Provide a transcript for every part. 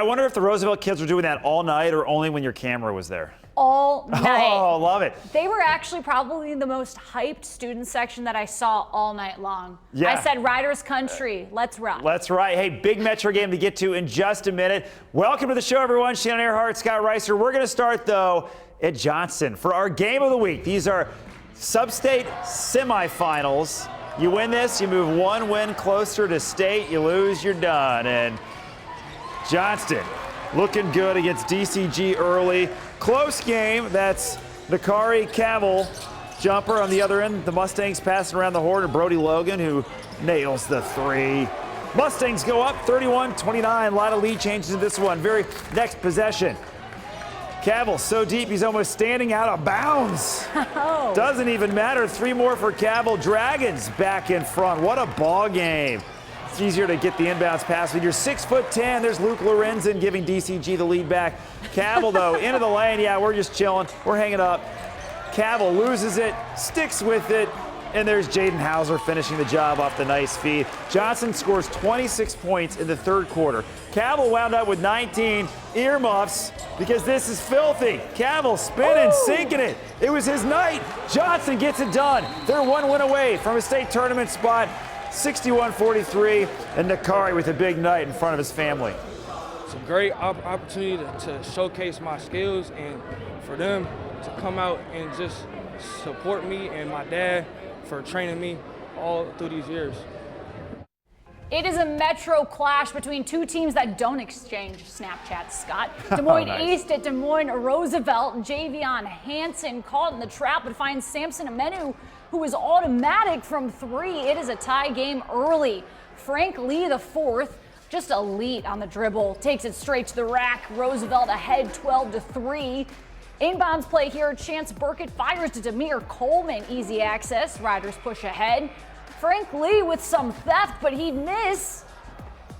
wonder if the Roosevelt kids were doing that all night or only when your camera was there. All night. Oh, love it. They were actually probably the most hyped student section that I saw all night long. Yeah. I said, Riders Country, let's rock. That's right. Hey, big Metro game to get to in just a minute. Welcome to the show, everyone. Shannon Earhart, Scott Reiser. We're going to start, though, at Johnston for our game of the week. These are substate semifinals. You win this, you move one win closer to state. You lose, you're done. And Johnston looking good against DCG early. Close game. That's Nakari Cavill, jumper on the other end. The Mustangs passing around the horn, and Brody Logan, who nails the three. Mustangs go up 31-29. A lot of lead changes in this one. Very next possession. Cavill so deep he's almost standing out of bounds. Oh. Doesn't even matter. Three more for Cavill. Dragons back in front. What a ball game. It's easier to get the inbounds pass when you're 6'10". There's Luke Lorenzen giving DCG the lead back. Cavill, though, into the lane. Yeah, we're just chilling. We're hanging up. Cavill loses it, sticks with it, and there's Jaden Hauser finishing the job off the nice feed. Johnston scores 26 points in the third quarter. Cavill wound up with 19 earmuffs because this is filthy. Cavill spinning, sinking it. It was his night. Johnston gets it done. They're one win away from a state tournament spot. 61-43, and Nakari with a big night in front of his family. It's a great opportunity to showcase my skills and for them to come out and just support me and my dad for training me all through these years. It is a Metro clash between two teams that don't exchange Snapchats, Scott. Des Moines Nice. East at Des Moines Roosevelt. Javion Hansen caught in the trap but finds Samson Amenu, who is automatic from three. It is a tie game early. Frank Lee, the fourth, just elite on the dribble, takes it straight to the rack. Roosevelt ahead 12-3. Inbounds play here. Chance Burkett fires to Demir Coleman. Easy access. Riders push ahead. Frank Lee with some theft, but he'd miss.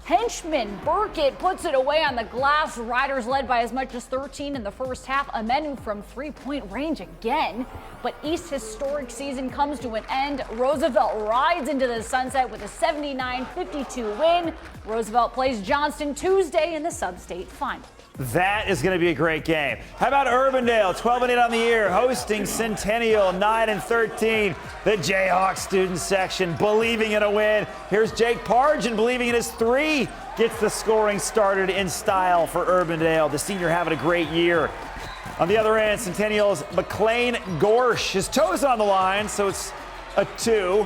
Henchman Burkett puts it away on the glass. Riders led by as much as 13 in the first half. Amenu from three-point range again. But East's historic season comes to an end. Roosevelt rides into the sunset with a 79-52 win. Roosevelt plays Johnston Tuesday in the Substate Final. That is going to be a great game. How about Urbandale, 12-8 on the year, hosting Centennial, 9-13. The Jayhawks student section believing in a win. Here's Jake Pargin believing in his three. Gets the scoring started in style for Urbandale. The senior having a great year. On the other end, Centennial's McLean Gorsh. His toes on the line, so it's a 2.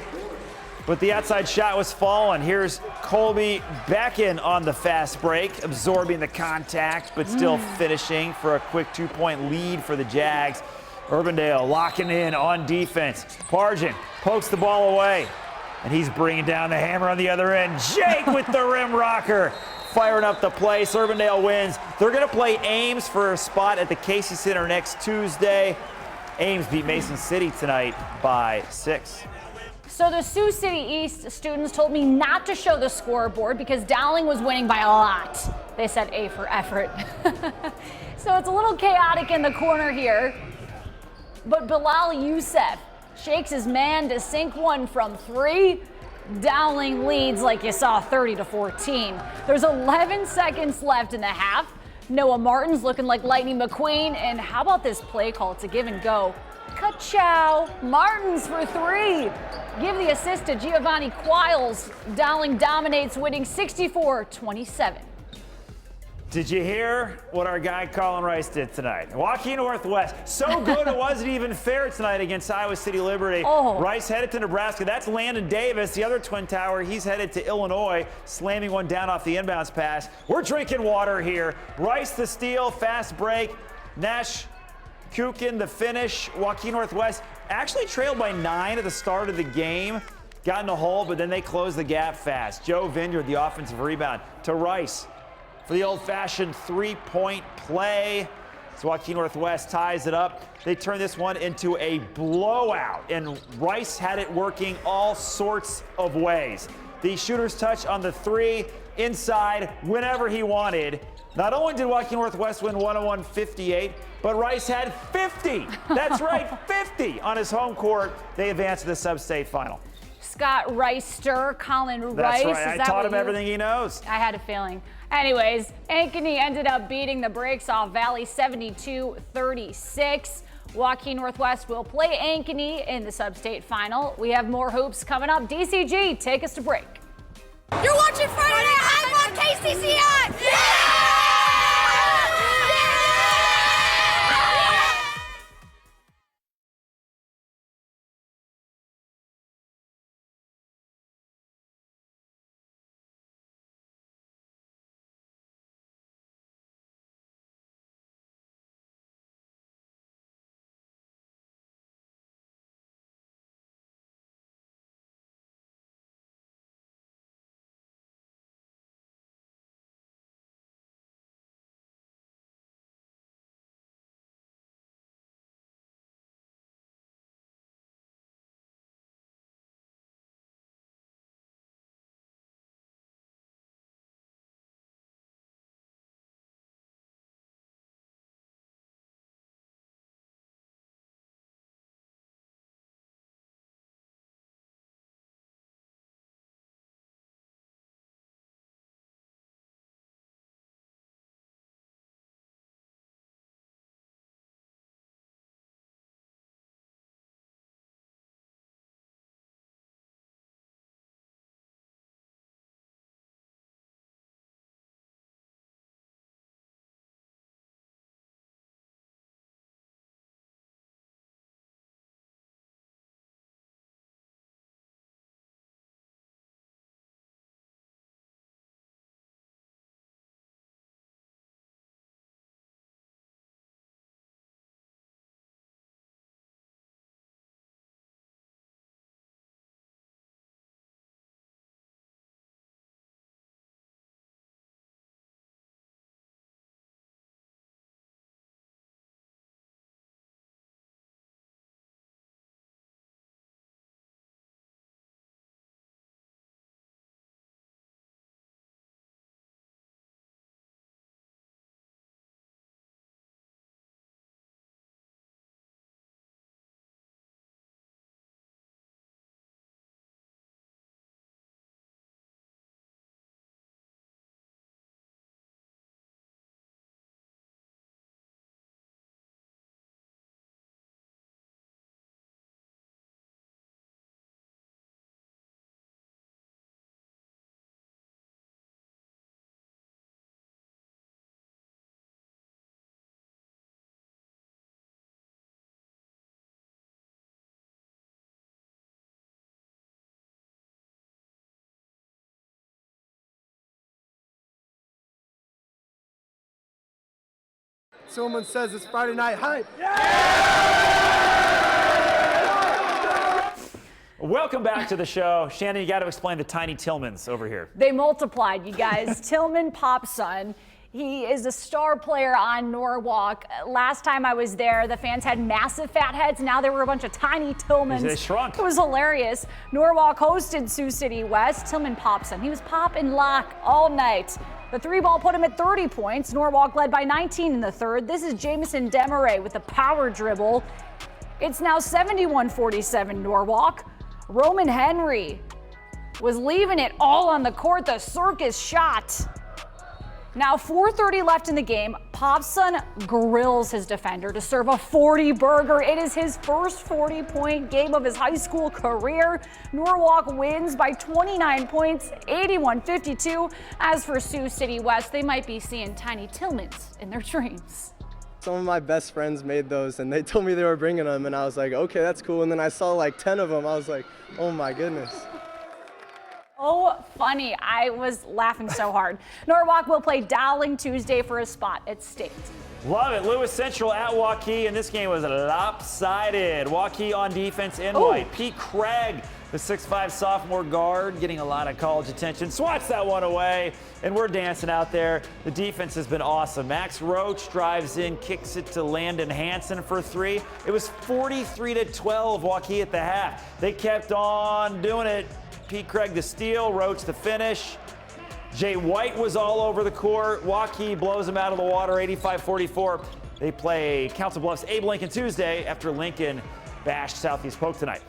But the outside shot was falling. Here's Colby back in on the fast break, absorbing the contact, but still finishing for a quick 2-point lead for the Jags. Urbandale locking in on defense. Pargin pokes the ball away, and he's bringing down the hammer on the other end. Jake with the rim rocker, firing up the place. Urbandale wins. They're going to play Ames for a spot at the Casey Center next Tuesday. Ames beat Mason City tonight by 6. So the Sioux City East students told me not to show the scoreboard because Dowling was winning by a lot. They said A for effort. So it's a little chaotic in the corner here. But Bilal Youssef shakes his man to sink one from three. Dowling leads like you saw 30-14. There's 11 seconds left in the half. Noah Martin's looking like Lightning McQueen. And how about this play call? It's a give and go. Ka-chow. Martins for three. Give the assist to Giovanni Quiles. Dowling dominates, winning 64-27. Did you hear what our guy Colin Rice did tonight? Waukee Northwest, so good it wasn't even fair tonight against Iowa City Liberty. Oh. Rice headed to Nebraska. That's Landon Davis, the other Twin Tower. He's headed to Illinois, slamming one down off the inbounds pass. We're drinking water here. Rice the steal, fast break. Nash Kukin the finish. Waukee Northwest actually trailed by 9 at the start of the game. Got in the hole, but then they closed the gap fast. Joe Vineyard, the offensive rebound to Rice for the old-fashioned three-point play. So Waukee Northwest ties it up. They turn this one into a blowout, and Rice had it working all sorts of ways. The shooter's touch on the three, inside, whenever he wanted. Not only did Waukee Northwest win 101-58, but Rice had 50. That's right, 50 on his home court. They advance to the sub-state final. Scott Reister, Colin That's Rice. right. I taught him everything he knows. I had a feeling. Anyways, Ankeny ended up beating the brakes off Valley 72-36. Waukee Northwest will play Ankeny in the substate final. We have more hoops coming up. DCG, take us to break. You're watching Friday Night Hype on KCCI! Yeah! Someone says it's Friday Night Hype. Welcome back to the show. Shannon, you got to explain the tiny Tillmans over here. They multiplied, you guys. Tillman Popson. He is a star player on Norwalk. Last time I was there, the fans had massive fat heads. Now there were a bunch of tiny Tillmans. They shrunk. It was hilarious. Norwalk hosted Sioux City West. Tillman Popson, he was pop and lock all night. The three ball put him at 30 points. Norwalk led by 19 in the third. This is Jamison Demaray with a power dribble. It's now 71-47 Norwalk. Roman Henry was leaving it all on the court. The circus shot. Now 4:30 left in the game. Popson grills his defender to serve a 40 burger. It is his first 40-point game of his high school career. Norwalk wins by 29 points, 81-52. As for Sioux City West, they might be seeing tiny Tillmans in their dreams. Some of my best friends made those and they told me they were bringing them and I was like, okay, that's cool. And then I saw like 10 of them. I was like, oh my goodness. Oh, funny. I was laughing so hard. Norwalk will play Dowling Tuesday for a spot at state. Love it. Lewis Central at Waukee, and this game was lopsided. Waukee on defense in white. Pete Craig, the 6'5 sophomore guard, getting a lot of college attention. Swats that one away, and we're dancing out there. The defense has been awesome. Max Roach drives in, kicks it to Landon Hansen for three. It was 43-12 Waukee at the half. They kept on doing it. Pete Craig the steal, Roach the finish. Jay White was all over the court. Waukee blows him out of the water, 85-44. They play Council Bluffs Abe Lincoln Tuesday after Lincoln bashed Southeast Polk tonight.